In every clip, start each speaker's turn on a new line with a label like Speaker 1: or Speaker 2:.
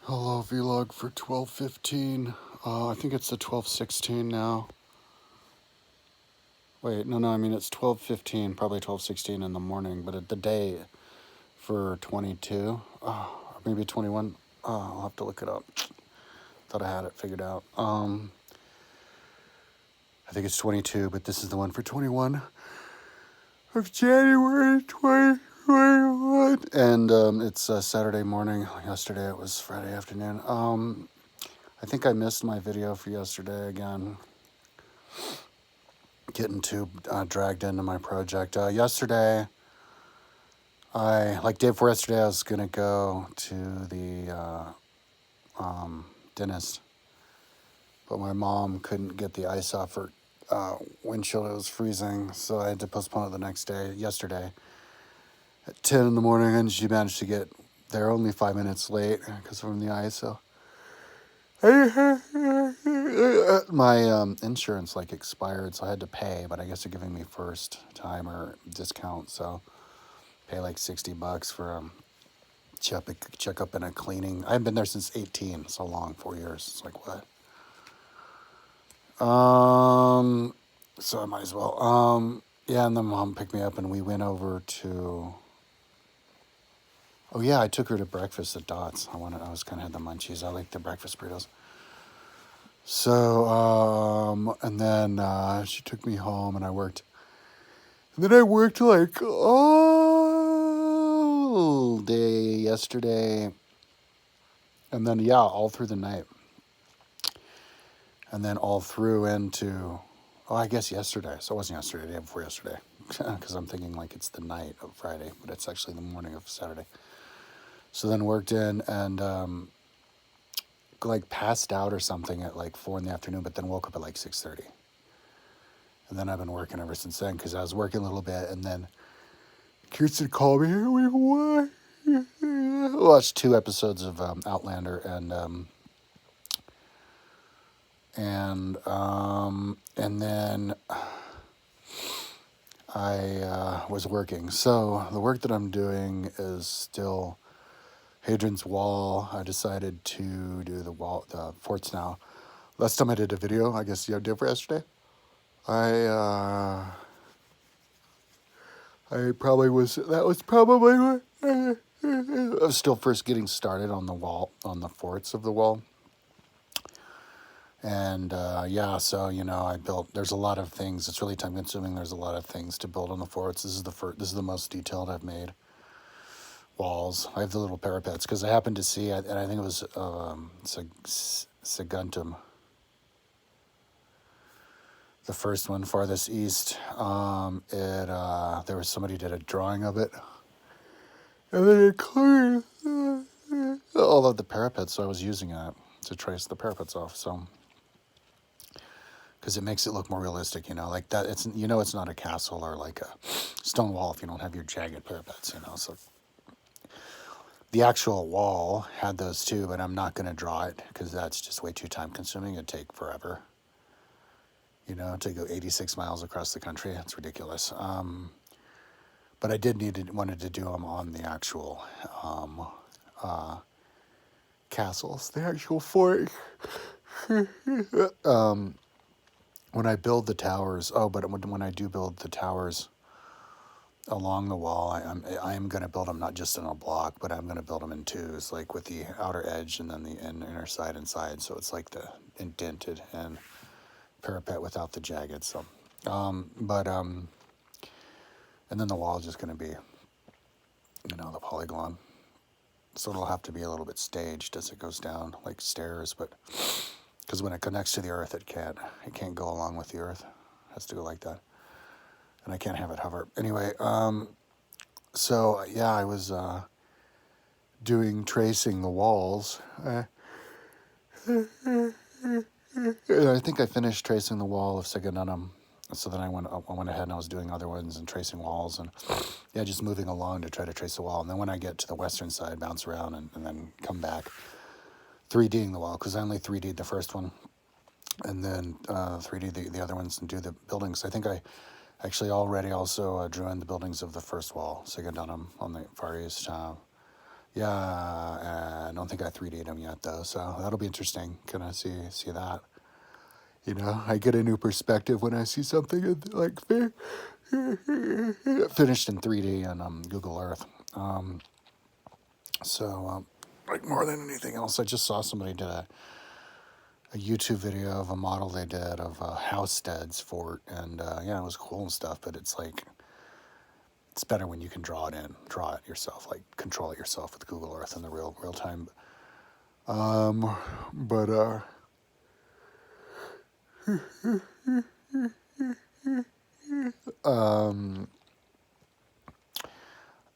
Speaker 1: Hello vlog for 12:15. I think it's the 12:16 now. Wait, no, I mean it's 12:15, probably 12:16 in the morning, but at the day for 22, or maybe 21. I'll have to look it up. Thought I had it figured out. I think it's 22, but this is the one for 21 of January 2021, and it's Saturday morning. Yesterday it was Friday afternoon. I think I missed my video for yesterday again. Getting too dragged into my project. Yesterday, day before yesterday, I was gonna go to the dentist, but my mom couldn't get the ice off her windshield. It was freezing, so I had to postpone it the next day. Yesterday, at 10 in the morning, and she managed to get there only 5 minutes late because from the ice. So my insurance expired, so I had to pay, but I guess they're giving me first timer discount, so pay like $60 for a checkup and a cleaning. I haven't been there since 18, so long, 4 years. It's like what? So I might as well. Yeah, and then mom picked me up and we went over to. Oh yeah, I took her to breakfast at Dots. I was kind of had the munchies. I like the breakfast burritos. So, and then she took me home and I worked. And then I worked all day yesterday. And then, yeah, all through the night. And then all through into, I guess yesterday. So it wasn't yesterday, the day before yesterday. Because I'm thinking it's the night of Friday, but it's actually the morning of Saturday. So then worked in and passed out or something at 4 in the afternoon, but then woke up at 6:30. And then I've been working ever since then because I was working a little bit, and then Kirsten called me. We watched 2 episodes of Outlander, and then I was working. So the work that I'm doing is still Hadrian's Wall. I decided to do the forts now. Last time I did a video, I guess you did for yesterday. I probably was. That was probably. I was still first getting started on the wall, on the forts of the wall. And so I built. There's a lot of things. It's really time consuming. There's a lot of things to build on the forts. This is the most detailed I've made. Walls. I have the little parapets because I happened to see, and I think it was Saguntum. The first one, farthest east. There was somebody did a drawing of it, and then it cleared all of the parapets. So I was using it to trace the parapets off. So, because it makes it look more realistic, like that. It's it's not a castle or like a stone wall if you don't have your jagged parapets, So the actual wall had those too, but I'm not going to draw it because that's just way too time consuming. It'd take forever. To go 86 miles across the country. It's ridiculous. But I wanted to do them on the actual castles, the actual fort. When I build the towers, but when I do build the towers along the wall, I am going to build them not just in a block, but I'm going to build them in twos, with the outer edge and then the inner side and side. So it's like the indented and parapet without the jagged. So, and then the wall is just going to be, the polygon. So it'll have to be a little bit staged as it goes down, like stairs. But because when it connects to the earth, it can't go along with the earth. It has to go like that. And I can't have it hover. Anyway, so yeah, I was tracing the walls. I think I finished tracing the wall of Saguntum. So then I went ahead and I was doing other ones and tracing walls and just moving along to try to trace the wall. And then when I get to the western side, bounce around and then come back, 3Ding the wall because I only 3D'd the first one, and then 3D the other ones and do the buildings. I think I actually already also drew in the buildings of the first wall, Saguntum on the far east. Yeah, I don't think I 3D'd them yet though, so that'll be interesting. Kind of see that. You know, I get a new perspective when I see something like finished in 3D on Google Earth. So, like more than anything else, I just saw somebody did a YouTube video of a model they did of Housestead's fort, and yeah, it was cool and stuff. But it's like it's better when you can draw it yourself, like control it yourself with Google Earth in the real time. But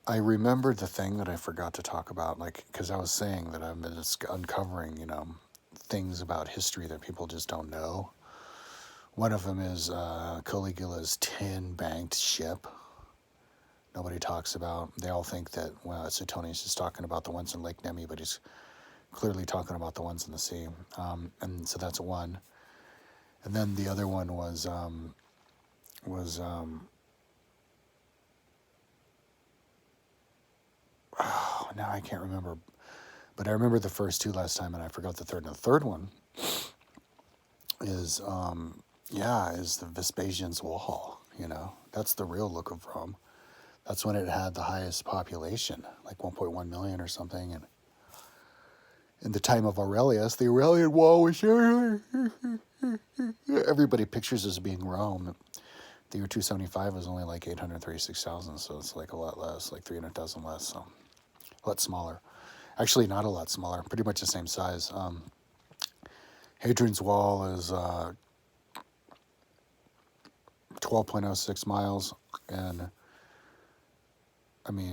Speaker 1: I remembered the thing that I forgot to talk about, like, because I was saying that I've been just uncovering, things about history that people just don't know. One of them is Caligula's tin-banked ship. Nobody talks about. They all think that Suetonius is talking about the ones in Lake Nemi, but he's clearly talking about the ones in the sea. And so that's one. And then the other one was oh, now I can't remember, but I remember the first two last time, and I forgot the third. And the third one is is the Vespasian's Wall. That's the real look of Rome. That's when it had the highest population, like 1.1 million or something. And in the time of Aurelius, the Aurelian Wall was everybody pictures as being Rome. The year 275 was only like 836,000, so it's like a lot less, like 300,000 less, so a lot smaller. Actually, not a lot smaller, pretty much the same size. Hadrian's Wall is 12.06 miles, and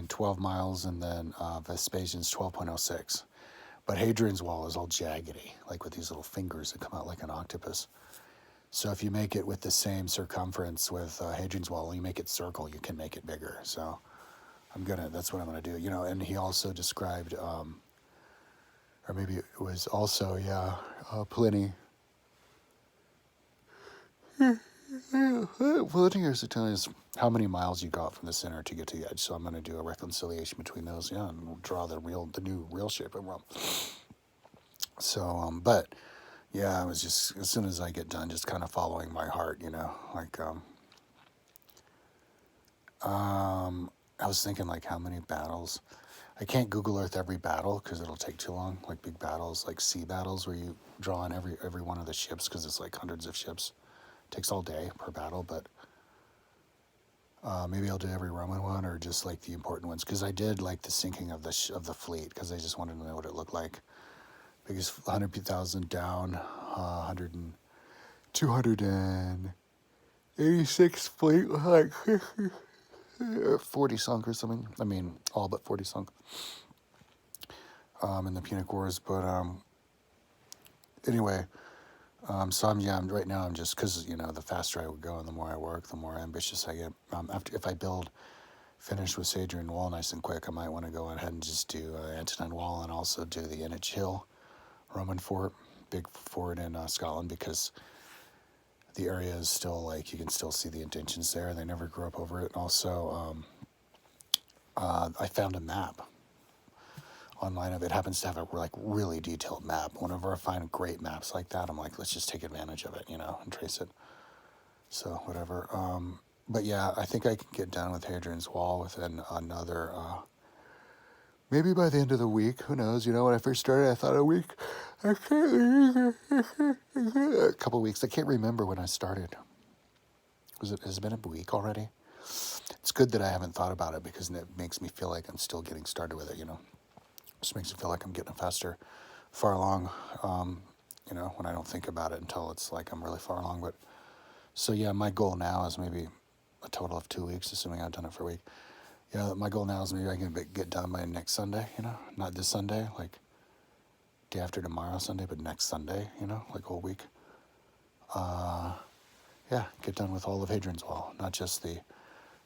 Speaker 1: 12 miles, and then Vespasian's 12.06. But Hadrian's Wall is all jaggedy, like with these little fingers that come out like an octopus. So if you make it with the same circumference with Hadrian's Wall, you make it circle, you can make it bigger. So that's what I'm gonna do. And he also described, or maybe it was also, Pliny. Pliny is telling us how many miles you got from the center to get to the edge. So I'm gonna do a reconciliation between those, and we'll draw the new real shape of Rome. So, but yeah, I was just, as soon as I get done, just kind of following my heart, like, I was thinking like how many battles. I can't Google Earth every battle because it'll take too long, like big battles, like sea battles where you draw on every one of the ships because it's like hundreds of ships. It takes all day per battle, but maybe I'll do every Roman one or just like the important ones because I did like the sinking of the fleet because I just wanted to know what it looked like. Because 100,000 down, 286 fleet, like 40 sunk or something. All but 40 sunk in the Punic Wars. But anyway, so right now I'm just, because, the faster I would go and the more I work, the more ambitious I get. If I finish with Hadrian Wall nice and quick, I might want to go ahead and just do Antonine Wall and also do the Inich Hill Roman fort, big fort in Scotland, because the area is still like, you can still see the intentions there. They never grew up over it. Also, I found a map online of it. Happens to have a really detailed map. Whenever I find great maps like that, I'm like, let's just take advantage of it, and trace it. So whatever. But yeah, I think I can get done with Hadrian's Wall within another. Maybe by the end of the week, who knows? When I first started, I thought a week. A couple weeks. I can't remember when I started. Has it been a week already? It's good that I haven't thought about it because it makes me feel like I'm still getting started with it, Just makes me feel like I'm getting far along, when I don't think about it until it's like I'm really far along. But so yeah, my goal now is maybe a total of 2 weeks, assuming I've done it for a week. Yeah, my goal now is maybe I can get done by next Sunday, not this Sunday, like day after tomorrow Sunday, but next Sunday, like a whole week. Yeah, get done with all of Hadrian's Wall, not just the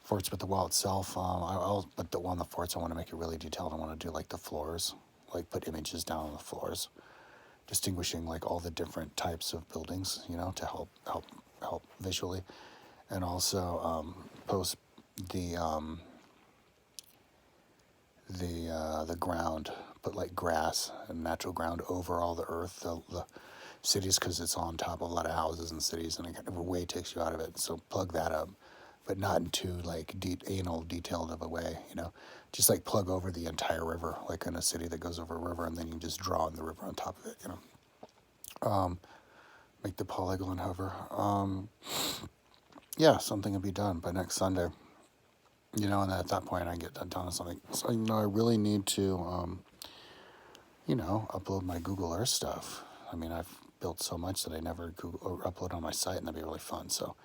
Speaker 1: forts, but the wall itself. But the one, the forts, I want to make it really detailed. I want to do like the floors, like put images down on the floors, distinguishing like all the different types of buildings, to help visually, and also post the ground, put like grass and natural ground over all the earth, the cities, because it's on top of a lot of houses and cities, and it kind of way takes you out of it. So plug that up, but not in too like anal detailed of a way, you know. Just like plug over the entire river, like in a city that goes over a river, and then you just draw on the river on top of it, you know. Make the polygon hover. Yeah, something will be done by next Sunday. You know, and at that point I get done with something. So, you know, I really need to, you know, upload my Google Earth stuff. I mean, I've built so much that I never Google or upload on my site, and that'd be really fun. So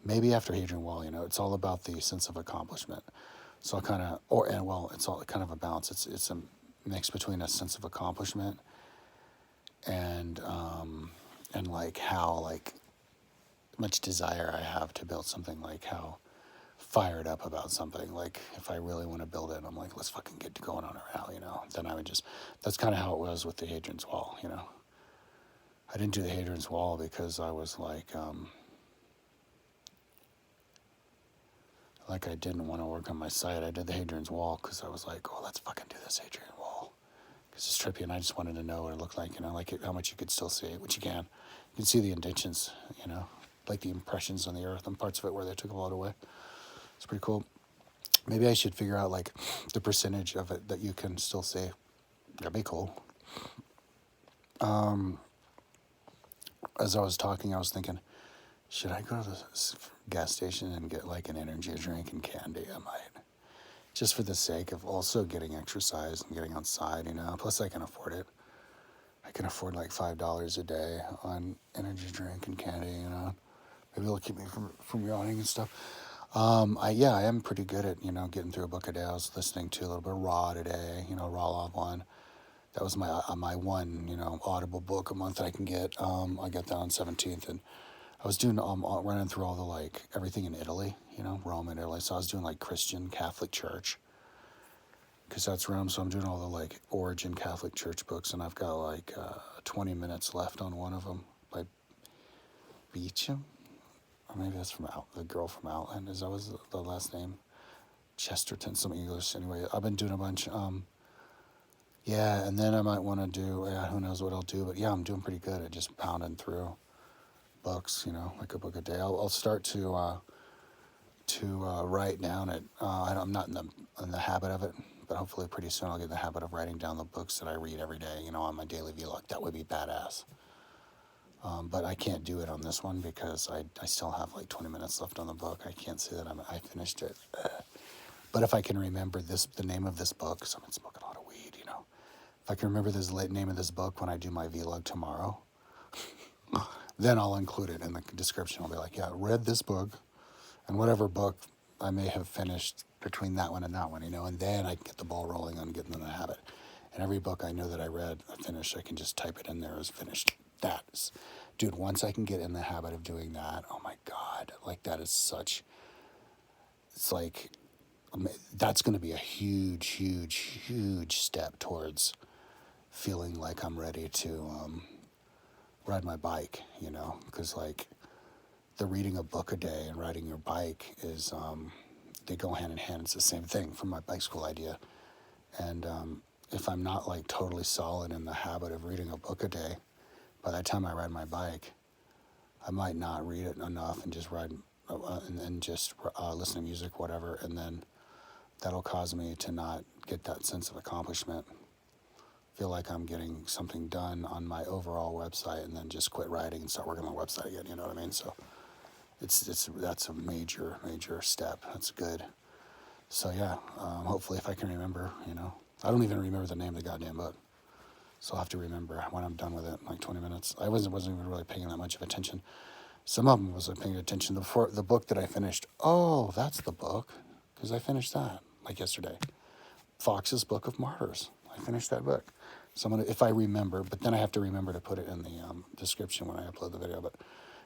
Speaker 1: maybe after Hadrian Wall, you know, it's all about the sense of accomplishment. So I kind of, it's all kind of a balance. It's a mix between a sense of accomplishment and like how like much desire I have to build something, like how fired up about something. Like if I really want to build it, I'm like, let's fucking get going on it now, you know. Then I would just, that's kind of how it was with the Hadrian's Wall, you know. I didn't do the Hadrian's Wall because I was like I didn't want to work on my site. I did the Hadrian's Wall because I was like, oh, let's fucking do this Hadrian Wall, because it's trippy, and I just wanted to know what it looked like, you know, like how much you could still see it, which you can. You can see the indentions, you know, like the impressions on the earth and parts of it where they took a lot away. It's pretty cool. Maybe I should figure out like the percentage of it that you can still see. That'd be cool. As I was talking, I was thinking, should I go to the gas station and get like an energy drink and candy? I might. Just for the sake of also getting exercise and getting outside, you know. Plus I can afford it. I can afford like $5 a day on energy drink and candy, you know. Maybe it'll keep me from yawning and stuff. I am pretty good at, you know, getting through a book a day. I was listening to a little bit of Raw today, you know, Raw Log One. That was my one, you know, Audible book a month that I can get. I got that on 17th, and I was doing running through all the like everything in Italy, you know, Rome and Italy. So I was doing like Christian Catholic Church, because that's Rome. So I'm doing all the like origin Catholic Church books, and I've got like 20 minutes left on one of them by Beecham. Or maybe that's from the girl from Outland. That was the last name? Chesterton, some English. Anyway, I've been doing a bunch. Yeah, and then I might want to do, who knows what I'll do. But yeah, I'm doing pretty good at just pounding through books, you know, like a book a day. I'll start to write down it. I'm not in the habit of it, but hopefully pretty soon I'll get in the habit of writing down the books that I read every day, you know, on my daily vlog. That would be badass. But I can't do it on this one because I still have like 20 minutes left on the book. I can't say that I finished it. But if I can remember the name of this book, because I've been smoking a lot of weed, you know. If I can remember the name of this book when I do my vlog tomorrow, then I'll include it in the description. I'll be like, yeah, I read this book, and whatever book I may have finished between that one and that one, you know, and then I can get the ball rolling on getting in the habit. And every book I know that I read, I finished, I can just type it in there as finished. Dude, once I can get in the habit of doing that, oh my God, like that is such, it's like, that's going to be a huge, huge, huge step towards feeling like I'm ready to ride my bike, you know, because like the reading a book a day and riding your bike is, they go hand in hand. It's the same thing from my bike school idea. And if I'm not like totally solid in the habit of reading a book a day, by the time I ride my bike, I might not read it enough and just ride and just listen to music, whatever, and then that'll cause me to not get that sense of accomplishment. Feel like I'm getting something done on my overall website, and then just quit writing and start working on the website again. You know what I mean? So that's a major step. That's good. So yeah, hopefully if I can remember, you know, I don't even remember the name of the goddamn book. So I'll have to remember when I'm done with it, like 20 minutes. I wasn't even really paying that much of attention. Some of them wasn't paying attention. The book that I finished, oh, that's the book, because I finished that, like yesterday. Fox's Book of Martyrs. I finished that book. So I'm gonna, if I remember, but then I have to remember to put it in the description when I upload the video. But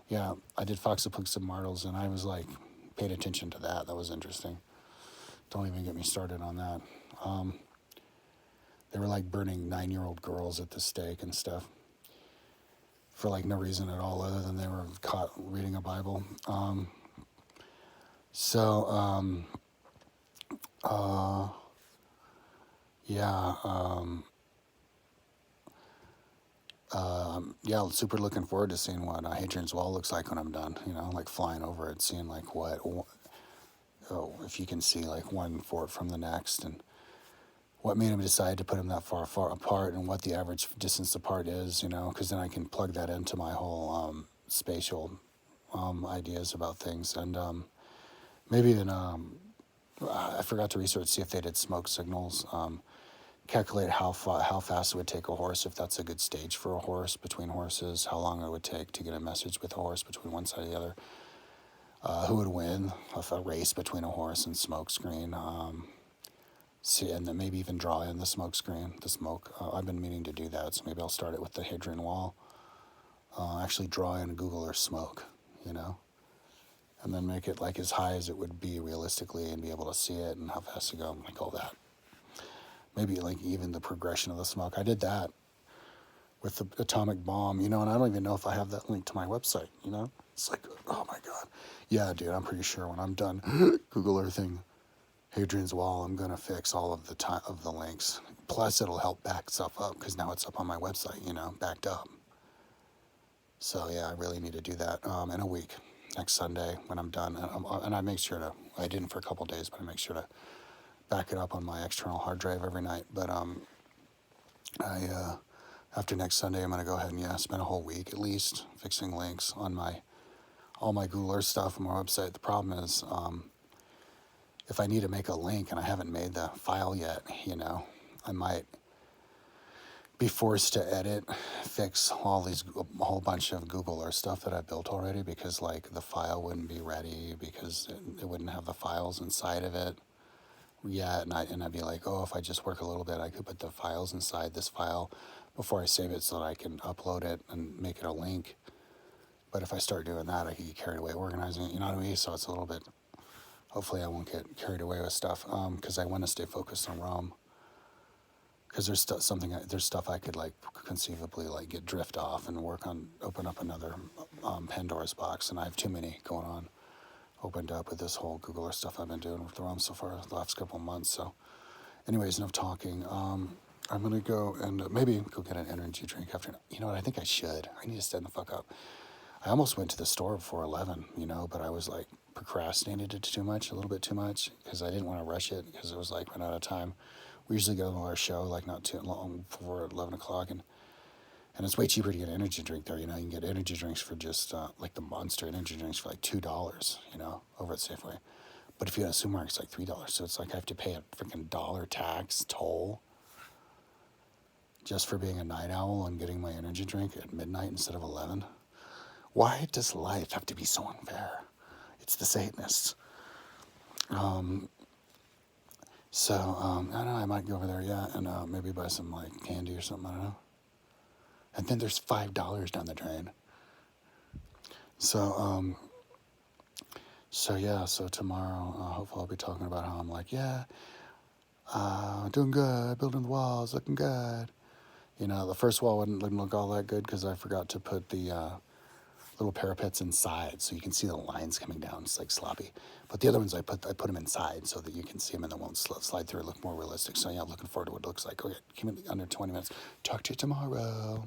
Speaker 1: yeah, I did Fox's Book of Martyrs, and I was like, paid attention to that. That was interesting. Don't even get me started on that. They were like burning 9-year-old girls at the stake and stuff for like no reason at all other than they were caught reading a Bible. yeah, yeah, super looking forward to seeing what Hadrian's Wall looks like when I'm done. You know, like flying over it, seeing like oh, if you can see like one fort from the next, and what made him decide to put them that far apart, and what the average distance apart is. You know, because then I can plug that into my whole spatial ideas about things, and maybe even I forgot to research see if they did smoke signals. Calculate how fast it would take a horse, if that's a good stage for a horse between horses, how long it would take to get a message with a horse between one side and the other, who would win if a race between a horse and smoke screen. See, and then maybe even draw in the smoke screen, the smoke. I've been meaning to do that, so maybe I'll start it with the Hadrian Wall. Actually draw in Google or smoke, you know, and then make it like as high as it would be realistically, and be able to see it and how fast to go, like all that. Maybe like even the progression of the smoke. I did that with the atomic bomb, you know, and I don't even know if I have that link to my website, you know? It's like, oh my God. Yeah, dude, I'm pretty sure when I'm done Google Earthing Hadrian's Wall, I'm going to fix all of the links. Plus, it'll help back stuff up because now it's up on my website, you know, backed up. So, yeah, I really need to do that in a week, next Sunday when I'm done. And I make sure to, I didn't for a couple of days, but I make sure to back it up on my external hard drive every night. But after next Sunday, I'm going to go ahead and spend a whole week at least fixing links on all my Google Earth stuff on my website. The problem is if I need to make a link and I haven't made the file yet, you know, I might be forced to edit, fix a whole bunch of Google Earth stuff that I built already, because like the file wouldn't be ready because it wouldn't have the files inside of it. Yeah, and I'd be like, oh, if I just work a little bit, I could put the files inside this file before I save it so that I can upload it and make it a link. But if I start doing that, I could get carried away organizing it, you know what I mean? So it's a little bit, hopefully I won't get carried away with stuff, because I want to stay focused on Rome. Because there's stuff I could like conceivably like get drift off and open up another Pandora's box, and I have too many going on. Opened up with this whole Google Earth stuff I've been doing with Rome so far the last couple of months. So anyways, enough talking. I'm going to go and maybe go get an energy drink after. You know what? I think I should. I need to stand the fuck up. I almost went to the store before 11, you know, but I was like procrastinated it a little bit too much, because I didn't want to rush it because it was like run out of time. We usually go to our show like not too long before 11 o'clock, and it's way cheaper to get an energy drink there. You know, you can get energy drinks for just like the Monster energy drinks for like $2, you know, over at Safeway. But if you go to a supermarket, it's like $3. So it's like I have to pay a freaking dollar tax toll just for being a night owl and getting my energy drink at midnight instead of 11. Why does life have to be so unfair? It's the Satanists. So I don't know. I might go over there, and maybe buy some like candy or something. I don't know. And then there's $5 down the drain. So so tomorrow, hopefully I'll be talking about how I'm like, doing good, building the walls, looking good. You know, the first wall didn't look all that good because I forgot to put the little parapets inside, so you can see the lines coming down. It's like sloppy. But the other ones I put them inside so that you can see them and they won't slide through, look more realistic. So yeah, looking forward to what it looks like. Okay, keep it under 20 minutes. Talk to you tomorrow.